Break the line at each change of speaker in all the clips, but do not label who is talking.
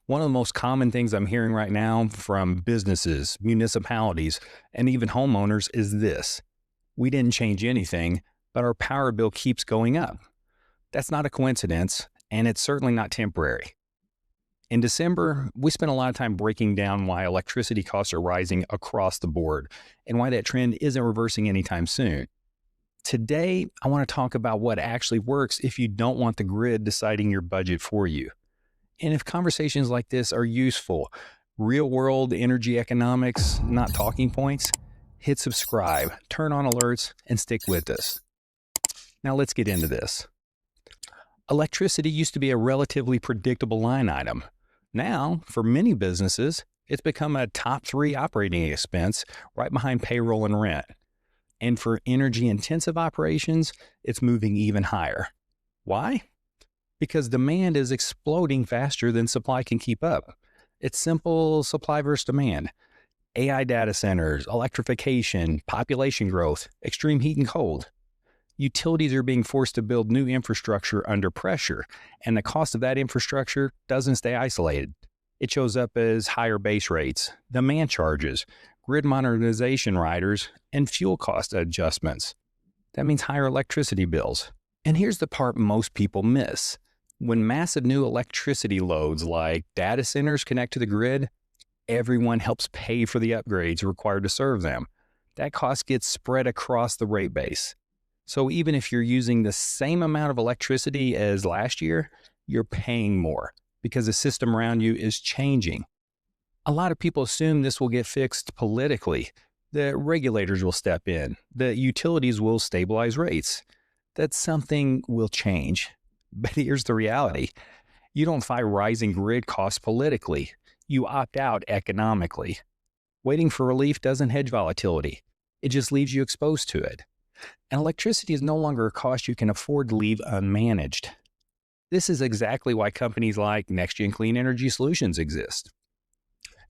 One of the most common things I'm hearing right now from businesses, municipalities, and even homeowners is this: we didn't change anything, but our power bill keeps going up. That's not a coincidence, and it's certainly not temporary. In December, we spent a lot of time breaking down why electricity costs are rising across the board and why that trend isn't reversing anytime soon. Today, I want to talk about what actually works if you don't want the grid deciding your budget for you. And if conversations like this are useful, real world energy economics, not talking points, hit subscribe, turn on alerts, and stick with us. Now let's get into this. Electricity used to be a relatively predictable line item. Now, for many businesses, it's become a top 3 operating expense right behind payroll and rent. And for energy intensive operations, it's moving even higher. Why? Because demand is exploding faster than supply can keep up. It's simple supply versus demand. AI data centers, electrification, population growth, extreme heat and cold. Utilities are being forced to build new infrastructure under pressure, and the cost of that infrastructure doesn't stay isolated. It shows up as higher base rates, demand charges, grid modernization riders, and fuel cost adjustments. That means higher electricity bills. And here's the part most people miss. When massive new electricity loads like data centers connect to the grid, everyone helps pay for the upgrades required to serve them. That cost gets spread across the rate base. So even if you're using the same amount of electricity as last year, you're paying more because the system around you is changing. A lot of people assume this will get fixed politically. The regulators will step in. The utilities will stabilize rates. That something will change. But here's the reality. You don't fight rising grid costs politically. You opt out economically. Waiting for relief doesn't hedge volatility. It just leaves you exposed to it. And electricity is no longer a cost you can afford to leave unmanaged. This is exactly why companies like NXTGEN Clean Energy Solutions exist.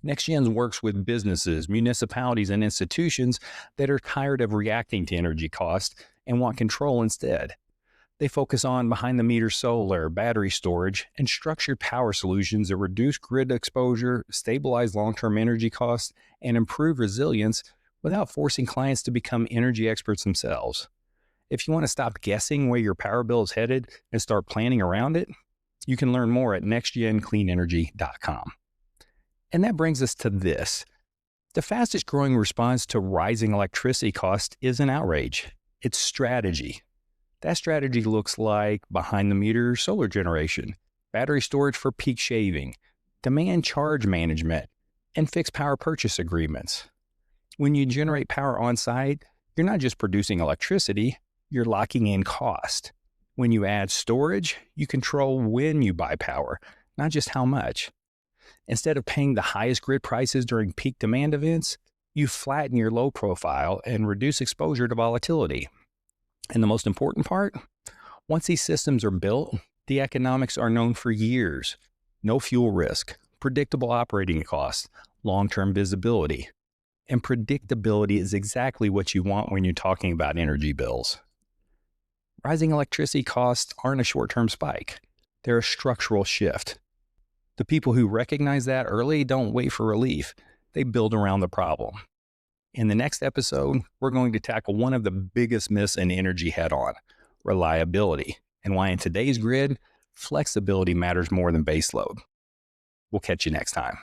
NXTGEN works with businesses, municipalities, and institutions that are tired of reacting to energy costs and want control instead. They focus on behind-the-meter solar, battery storage, and structured power solutions that reduce grid exposure, stabilize long-term energy costs, and improve resilience without forcing clients to become energy experts themselves. If you want to stop guessing where your power bill is headed and start planning around it, you can learn more at nextgencleanenergy.com. And that brings us to this. The fastest growing response to rising electricity costs isn't outrage. It's strategy. That strategy looks like behind-the-meter solar generation, battery storage for peak shaving, demand charge management, and fixed power purchase agreements. When you generate power on-site, you're not just producing electricity, you're locking in cost. When you add storage, you control when you buy power, not just how much. Instead of paying the highest grid prices during peak demand events, you flatten your load profile and reduce exposure to volatility. And the most important part, once these systems are built, the economics are known for years. No fuel risk, predictable operating costs, long-term visibility. And predictability is exactly what you want when you're talking about energy bills. Rising electricity costs aren't a short-term spike. They're a structural shift. The people who recognize that early don't wait for relief. They build around the problem. In the next episode, we're going to tackle one of the biggest myths in energy head-on, reliability, and why in today's grid, flexibility matters more than baseload. We'll catch you next time.